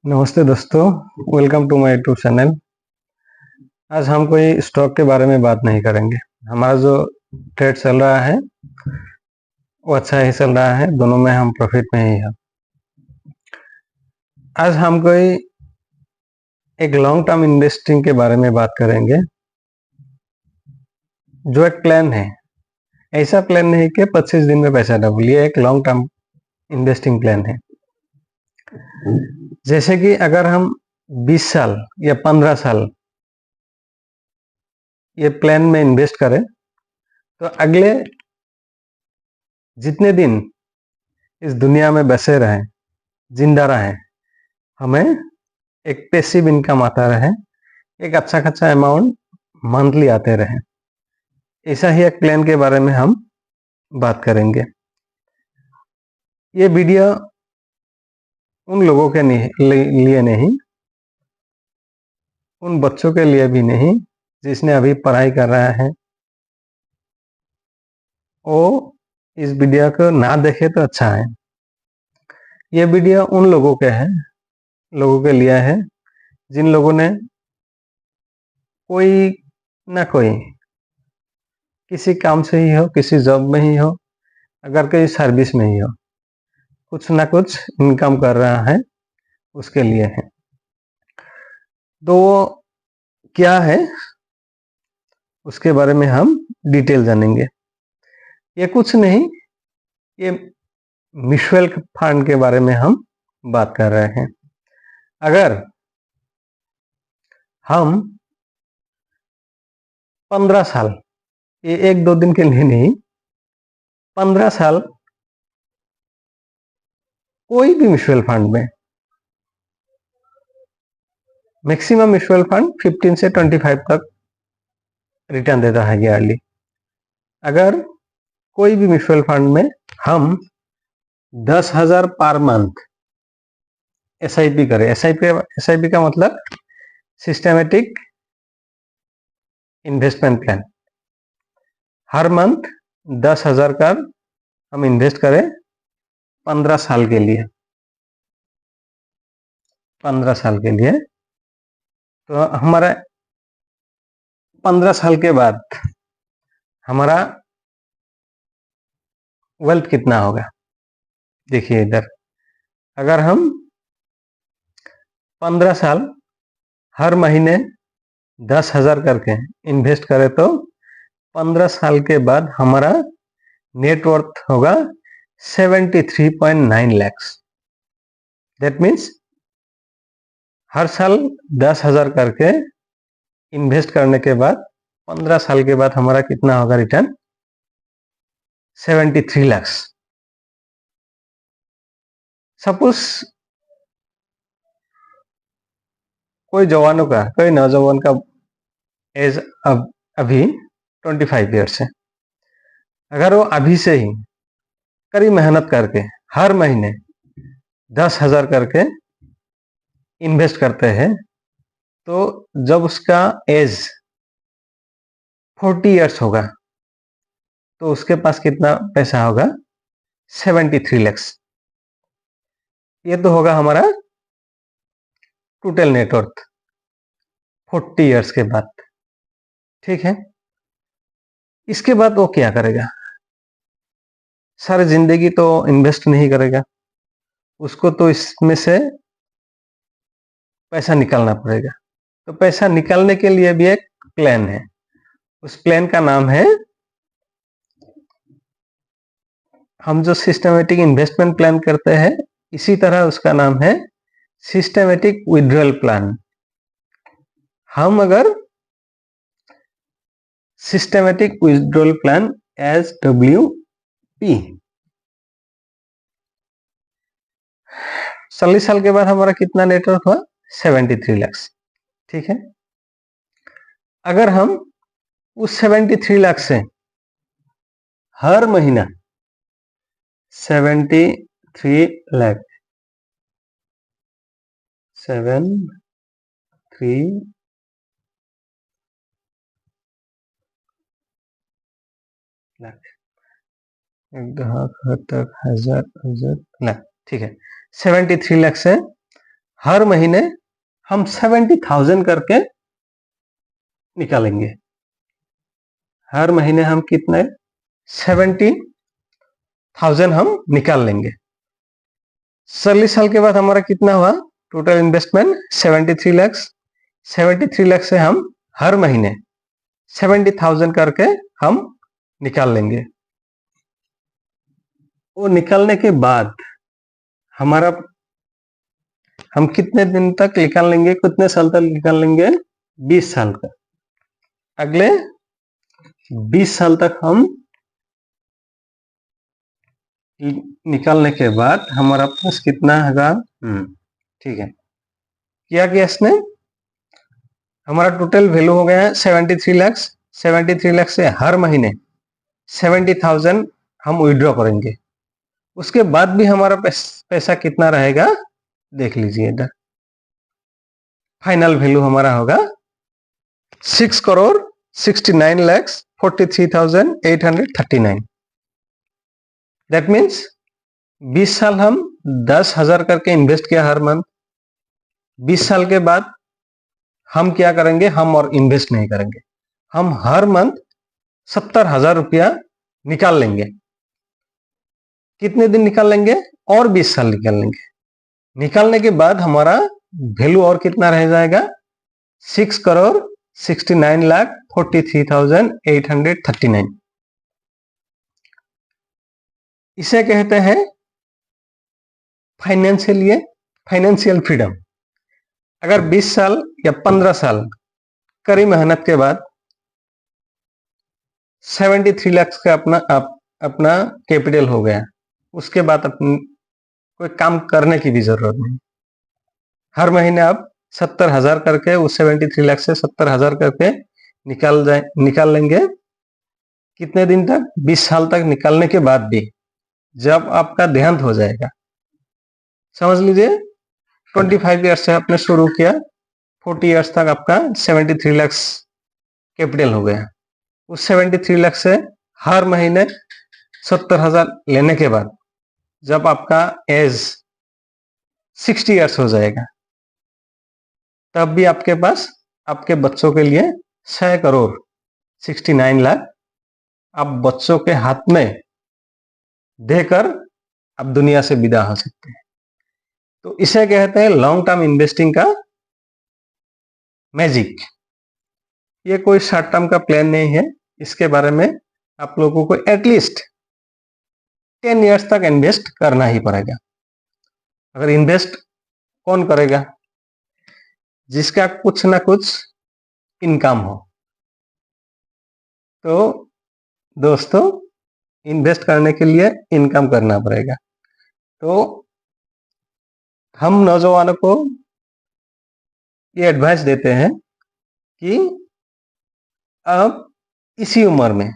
नमस्ते दोस्तों, welcome to my YouTube channel. आज हम कोई स्टॉक के बारे में बात नहीं करेंगे। हमारा जो ट्रेड चल रहा है वो अच्छा ही चल रहा है, दोनों में हम प्रॉफिट में ही हैं। आज हम कोई एक लॉन्ग टर्म इन्वेस्टिंग के बारे में बात करेंगे, जो एक प्लान है। ऐसा प्लान नहीं कि 25 दिन में पैसा डबल, ये एक लॉन्ग टर्म इन्वेस्टिंग प्लान है। जैसे कि अगर हम 20 साल या 15 साल ये प्लान में इन्वेस्ट करें तो अगले जितने दिन इस दुनिया में बसे रहें, जिंदा रहें, हमें एक पैसिव इनकम आता रहे, एक अच्छा खासा अमाउंट मंथली आते रहे। ऐसा ही एक प्लान के बारे में हम बात करेंगे। ये वीडियो उन लोगों के लिए नहीं, उन बच्चों के लिए भी नहीं जिसने अभी पढ़ाई कर रहा है, वो इस वीडियो को ना देखे तो अच्छा है। ये वीडियो उन लोगों के लिए है जिन लोगों ने कोई ना कोई किसी काम से ही हो, किसी जॉब में ही हो, अगर कोई सर्विस में ही हो, कुछ ना कुछ इनकम कर रहा है, उसके लिए है। तो वो क्या है उसके बारे में हम डिटेल जानेंगे। ये कुछ नहीं, ये म्यूचुअल फंड के बारे में हम बात कर रहे हैं। अगर हम 15 साल, ये एक दो दिन के लिए नहीं, 15 साल कोई भी म्यूचुअल फंड में, मैक्सिमम म्यूचुअल फंड 15 से 25 तक रिटर्न देता है ईयरली। अगर कोई भी म्यूचुअल फंड में हम 10,000 पर मंथ SIP करें, SIP का मतलब सिस्टमेटिक इन्वेस्टमेंट प्लान, हर मंथ 10,000 का हम इन्वेस्ट करें 15 साल के लिए, 15 साल के लिए, तो हमारा 15 साल के बाद हमारा वेल्थ कितना होगा। देखिए इधर, अगर हम 15 साल हर महीने 10,000 करके इन्वेस्ट करें तो 15 साल के बाद हमारा नेटवर्थ होगा 73.9 लाख। दैट मीन्स हर साल 10,000 करके इन्वेस्ट करने के बाद 15 साल के बाद हमारा कितना होगा रिटर्न? 73 लाख। सपोज कोई नौजवान का एज अभी 25 ईयर्स है। अगर वो अभी से ही कड़ी मेहनत करके हर महीने 10,000 करके इन्वेस्ट करते हैं, तो जब उसका एज 40 ईयर्स होगा तो उसके पास कितना पैसा होगा? 73 लाख। ये तो होगा हमारा टोटल नेटवर्थ 40 ईयर्स के बाद। ठीक है, इसके बाद वो क्या करेगा? सारी जिंदगी तो इन्वेस्ट नहीं करेगा, उसको तो इसमें से पैसा निकालना पड़ेगा। तो पैसा निकालने के लिए भी एक प्लान है, उस प्लान का नाम है, हम जो सिस्टमेटिक इन्वेस्टमेंट प्लान करते हैं इसी तरह उसका नाम है सिस्टमेटिक विड्रॉल प्लान। हम अगर सिस्टमेटिक विड्रॉल प्लान SWP 40 साल के बाद हमारा कितना नेटवर्थ हुआ? 73 लाख। ठीक है, अगर हम उस 73 लाख से हर महीना 73 लाख 73 लाख, एक हजार हजार लाख, ठीक है, 73 लाख से हर महीने हम 70,000 करके निकालेंगे। हर महीने हम कितने 70,000 हम निकाल लेंगे। 40 साल के बाद हमारा कितना हुआ टोटल इन्वेस्टमेंट 73 लाख। 73 लाख से हम हर महीने 70,000 करके हम निकाल लेंगे। वो निकालने के बाद हमारा हम कितने दिन तक निकाल लेंगे, कितने साल तक निकाल लेंगे? 20 साल तक। अगले 20 साल तक हम निकालने के बाद हमारा पास कितना होगा? ठीक है, क्या किया इसने? हमारा टोटल वैल्यू हो गया है 73 लाख। 73 लाख से हर महीने 70,000 हम विड्रॉ करेंगे। उसके बाद भी हमारा पैसा कितना रहेगा देख लीजिए इधर। फाइनल वैल्यू हमारा होगा 6,69,43,839। दैट मीन्स 20 साल हम 10,000 करके इन्वेस्ट किया हर मंथ। 20 साल के बाद हम क्या करेंगे? हम और इन्वेस्ट नहीं करेंगे, हम हर मंथ 70,000 रुपया निकाल लेंगे। कितने दिन निकाल लेंगे? और 20 साल निकाल लेंगे। निकालने के बाद हमारा वैल्यू और कितना रह जाएगा? 6,69,43,839। इसे कहते हैं फाइनेंशियल फ्रीडम। अगर 20 साल या 15 साल कड़ी मेहनत के बाद 73 लाख का अपना कैपिटल हो गया, उसके बाद कोई काम करने की भी जरूरत नहीं। हर महीने आप 70,000 करके उस 73 लाख से 70,000 करके निकाल लेंगे। कितने दिन तक? 20 साल तक निकालने के बाद भी जब आपका देहांत हो जाएगा, समझ लीजिए 25 ईयर्स से आपने शुरू किया, 40 ईयर्स तक आपका 73 लाख कैपिटल हो गया। उस 73 लाख से हर महीने 70,000 लेने के बाद जब आपका एज 60 ईयर्स हो जाएगा, तब भी आपके पास आपके बच्चों के लिए 6,69 लाख आप बच्चों के हाथ में देकर आप दुनिया से विदा हो सकते हैं। तो इसे कहते हैं लॉन्ग टर्म इन्वेस्टिंग का मैजिक। ये कोई शॉर्ट टर्म का प्लान नहीं है, इसके बारे में आप लोगों को एटलीस्ट 10 ईयर्स तक इन्वेस्ट करना ही पड़ेगा। अगर इन्वेस्ट कौन करेगा? जिसका कुछ ना कुछ इनकम हो। तो दोस्तों, इन्वेस्ट करने के लिए इनकम करना पड़ेगा। तो हम नौजवानों को ये एडवाइस देते हैं कि अब इसी उम्र में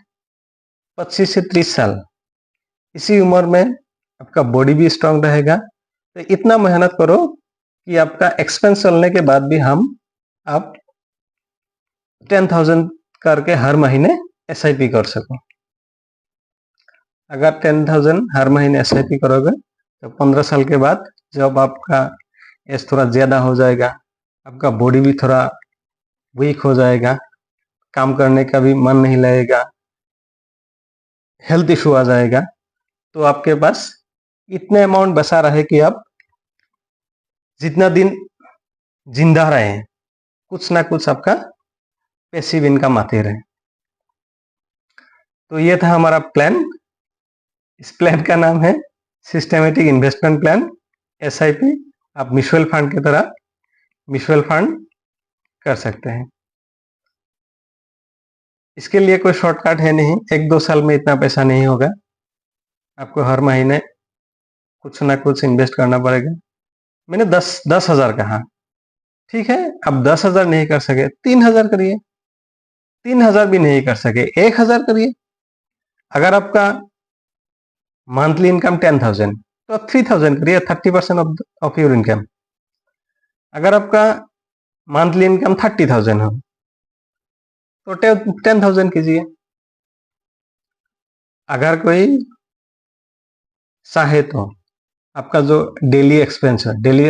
25 से 30 साल, इसी उम्र में आपका बॉडी भी स्ट्रांग रहेगा। तो इतना मेहनत करो कि आपका एक्सपेंस चलने के बाद भी आप 10,000 करके हर महीने SIP कर सको। अगर 10,000 हर महीने SIP करोगे तो 15 साल के बाद जब आपका एज थोड़ा ज़्यादा हो जाएगा, आपका बॉडी भी थोड़ा वीक हो जाएगा, काम करने का भी मन नहीं लगेगा, हेल्थ इशू आ जाएगा, तो आपके पास इतने अमाउंट बचा रहे कि आप जितना दिन जिंदा रहे कुछ ना कुछ आपका पैसिव इनकम आते रहे। तो ये था हमारा प्लान। इस प्लान का नाम है सिस्टमेटिक इन्वेस्टमेंट प्लान, SIP। आप म्यूचुअल फंड की तरह म्यूचुअल फंड कर सकते हैं। इसके लिए कोई शॉर्टकट है नहीं, 1-2 साल में इतना पैसा नहीं होगा। आपको हर महीने कुछ ना कुछ इन्वेस्ट करना पड़ेगा। मैंने 10,000 कहा, ठीक है। अब 10,000 नहीं कर सके 3,000 करिए, 3,000 भी नहीं कर सके 1,000 करिए। अगर आपका मंथली इनकम 10,000 तो आप 3,000 करिए, 30% ऑफ योर इनकम। अगर आपका मंथली इनकम 30,000 हो तो 10,000 कीजिए। अगर कोई चाहे तो आपका जो डेली एक्सपेंस है, डेली